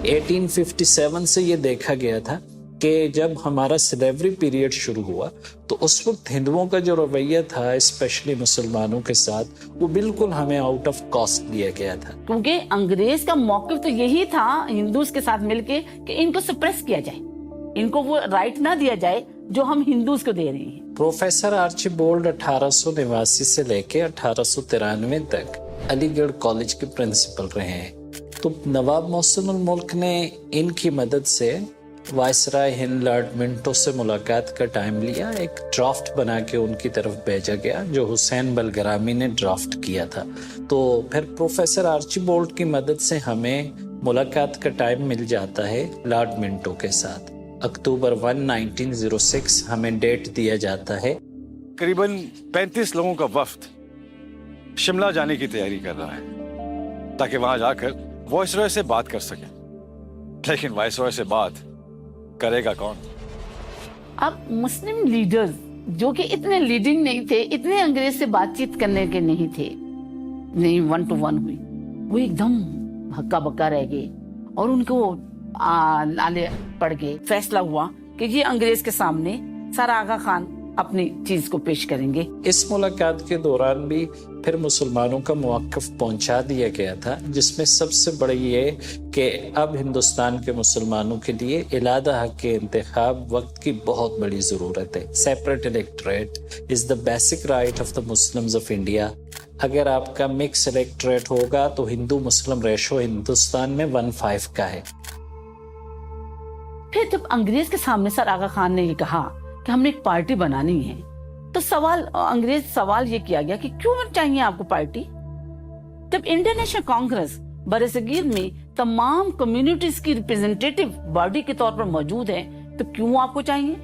1857 سے یہ دیکھا گیا تھا کہ جب ہمارا سلیوری پیریڈ شروع ہوا تو اس وقت ہندوؤں کا جو رویہ تھا اسپیشلی مسلمانوں کے ساتھ وہ بالکل ہمیں آؤٹ آف کاسٹ دیا گیا تھا، کیونکہ انگریز کا موقف تو یہی تھا ہندوز کے ساتھ مل کے کہ ان کو سپریس کیا جائے، ان کو وہ رائٹ نہ دیا جائے جو ہم ہندوز کو دے رہے ہیں۔ پروفیسر آرچی بولڈ 1889 سے لے کے 1893 تک علی گڑھ کالج کے پرنسپل رہے ہیں، تو نواب محسن الملک نے ان کی مدد سے وائسرائے ہند لارڈ منٹو سے ملاقات کا ٹائم لیا، ایک ڈرافٹ بنا کے ان کی طرف بھیجا گیا جو حسین بلگرامی نے ڈرافٹ کیا تھا۔ تو پھر پروفیسر آرچی بولڈ کی مدد سے ہمیں ملاقات کا ٹائم مل جاتا ہے لارڈ منٹو کے ساتھ۔ اکتوبر 1، 1906 ہمیں ڈیٹ دیا جاتا ہے۔ قریباً 35 لوگوں کا وفد شملہ جانے کی تیاری کر رہا ہے تاکہ وہاں جا کر وائس رائے سے بات کر سکیں، لیکن وائس رائے سے بات کرے گا کون؟ اب مسلم لیڈرز جو کہ اتنے لیڈنگ نہیں تھے، اتنے انگریز سے بات چیت کرنے کے نہیں تھے، نہیں 1 to 1 ہوئی، وہ ایک دم ہکا بکا رہ گئے اور ان کو نالے پڑ گئے۔ فیصلہ ہوا کہ یہ انگریز کے سامنے سر آغا خان اپنی چیز کو پیش کریں گے۔ اس ملاقات کے دوران بھی پھر مسلمانوں کا موقف پہنچا دیا گیا تھا، جس میں سب سے بڑی یہ کہ اب ہندوستان کے مسلمانوں کے لیے علیحدہ حق کے انتخاب وقت کی بہت بڑی ضرورت ہے۔ Separate electorate is the basic right of the Muslims of India. اگر آپ کا مکس الیکٹوریٹ ہوگا تو ہندو مسلم ریشو ہندوستان میں 1:5 کا ہے۔ پھر جب انگریز کے سامنے سر آغا خان نے یہ کہا کہ ہم نے ایک پارٹی بنانی ہے تو انگریز سوال یہ کیا گیا کہ کیوں چاہیے آپ کو پارٹی؟ جب انڈین نیشنل کانگریس برصغیر میں تمام کمیونٹیز کی ریپرزینٹیٹو باڈی کے طور پر موجود ہے تو کیوں آپ کو چاہیے؟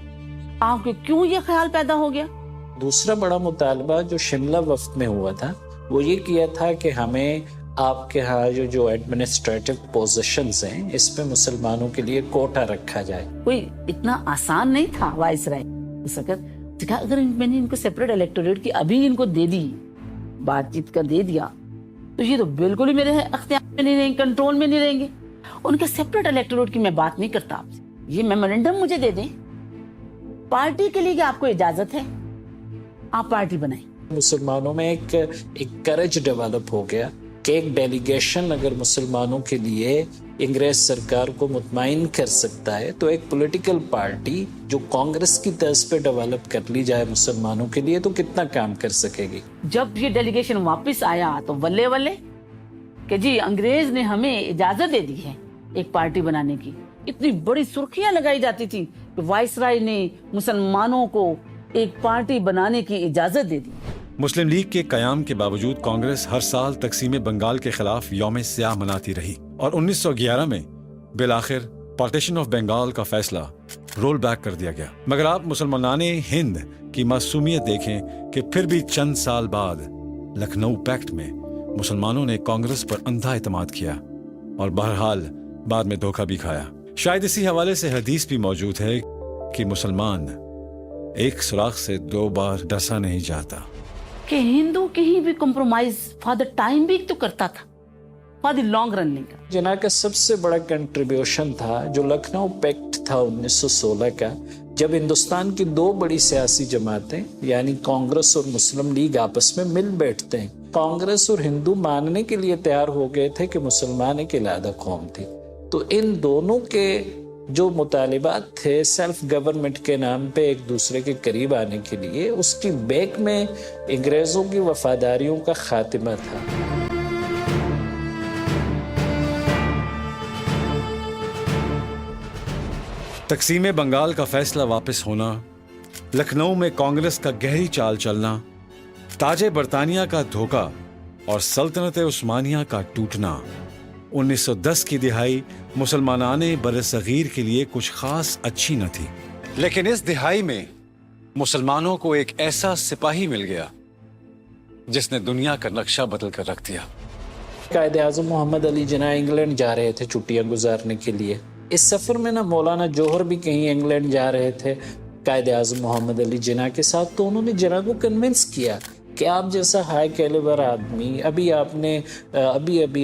آپ کو کیوں یہ خیال پیدا ہو گیا؟ دوسرا بڑا مطالبہ جو شملہ وفد میں ہوا تھا وہ یہ کیا تھا کہ ہمیں آپ کے ہاں جو ایڈمنسٹریٹو پوزیشنز ہیں اس پہ مسلمانوں کے لیے کوٹا رکھا جائے۔ کوئی اتنا آسان نہیں تھا وائس رائے اس وقت۔ اگر میں نے ان کو سیپریٹ الیکٹوریٹ کی ابھی ان کو دے دی، بات چیت کا دے دیا، تو یہ تو بالکل ہی میرے اختیار میں نہیں رہیں گے، کنٹرول میں نہیں رہیں گے۔ ان کے سیپریٹ الیکٹوریٹ کی میں بات نہیں کرتا آپ سے، یہ میمورنڈم مجھے دے دیں، پارٹی کے لیے آپ کو اجازت ہے، آپ پارٹی بنائیں۔ مسلمانوں میں ایک کرج ڈیولپ ہو گیا کہ ایک ڈیلیگیشن اگر مسلمانوں کے لیے انگریز سرکار کو مطمئن کر سکتا ہے تو ایک پولیٹیکل پارٹی جو کانگریس کی طرز پہ ڈیولپ کر لی جائے مسلمانوں کے لیے تو کتنا کام کر سکے گی۔ جب یہ ڈیلیگیشن واپس آیا تو ولے ولے کہ جی انگریز نے ہمیں اجازت دے دی ہے ایک پارٹی بنانے کی۔ اتنی بڑی سرخیاں لگائی جاتی تھی کہ وائس رائے نے مسلمانوں کو ایک پارٹی بنانے کی اجازت دے دی۔ مسلم لیگ کے قیام کے باوجود کانگریس ہر سال تقسیم بنگال کے خلاف یوم سیاہ مناتی رہی اور 1911 میں بالآخر پارٹیشن آف بنگال کا فیصلہ رول بیک کر دیا گیا۔ مگر آپ مسلمانان ہند کی معصومیت دیکھیں کہ پھر بھی چند سال بعد لکھنؤ پیکٹ میں مسلمانوں نے کانگریس پر اندھا اعتماد کیا اور بہرحال بعد میں دھوکہ بھی کھایا۔ شاید اسی حوالے سے حدیث بھی موجود ہے کہ مسلمان ایک سوراخ سے 2 بار ڈسا نہیں جاتا، کہ ہندو کہیں بھی کمپرومائز فار دا ٹائم بھی تو کرتا تھا، فار دی لانگ رن نہیں کرتا۔ جناح کا سب سے بڑا کنٹریبیوشن تھا جو لکھنؤ پیکٹ تھا 1916 کا، جب ہندوستان کی 2 بڑی سیاسی جماعتیں یعنی کانگریس اور مسلم لیگ آپس میں مل بیٹھتے ہیں۔ کانگریس اور ہندو ماننے کے لیے تیار ہو گئے تھے کہ مسلمان ایک علیحدہ قوم تھی، تو ان دونوں کے جو مطالبات تھے سیلف گورنمنٹ کے نام پہ ایک دوسرے کے قریب آنے کے لیے، اس کی بیک میں انگریزوں کی وفاداریوں کا خاتمہ تھا۔ تقسیم بنگال کا فیصلہ واپس ہونا، لکھنؤ میں کانگریس کا گہری چال چلنا، تاج برطانیہ کا دھوکہ اور سلطنت عثمانیہ کا ٹوٹنا۔ 1910 کی دہائی مسلمانان برصغیر کے لیے کچھ خاص اچھی نہ تھی، لیکن اس دہائی میں مسلمانوں کو ایک ایسا سپاہی مل گیا جس نے دنیا کا نقشہ بدل کر رکھ دیا۔ قائد اعظم محمد علی جناح انگلینڈ جا رہے تھے چھٹیاں گزارنے کے لیے۔ اس سفر میں نا مولانا جوہر بھی کہیں انگلینڈ جا رہے تھے قائد اعظم محمد علی جناح کے ساتھ، تو انہوں نے جناح کو کنونس کیا کہ آپ جیسا ہائی کیلیبر آدمی ابھی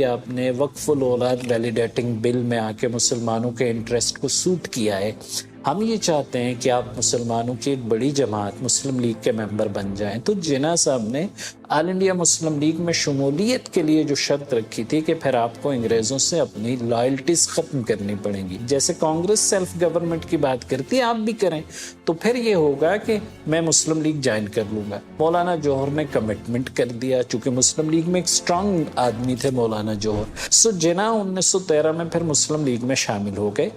آپ نے وقف الاولاد ویلیڈیٹنگ بل میں آ کے مسلمانوں کے انٹرسٹ کو سوٹ کیا ہے. ہم یہ چاہتے ہیں کہ آپ مسلمانوں کی ایک بڑی جماعت مسلم لیگ کے ممبر بن جائیں. تو جناح صاحب نے آل انڈیا مسلم لیگ میں شمولیت کے لیے جو شرط رکھی تھی کہ پھر آپ کو انگریزوں سے اپنی لائلٹیز ختم کرنی پڑیں گی. جیسے کانگریس سیلف گورنمنٹ کی بات کرتی ہے آپ بھی کریں, تو پھر یہ ہوگا کہ میں مسلم لیگ جوائن کر لوں گا. مولانا جوہر نے کمٹمنٹ کر دیا, چونکہ مسلم لیگ میں ایک سٹرانگ آدمی تھے مولانا جوہر. سو جناح 1913 میں پھر مسلم لیگ میں شامل ہو گئے.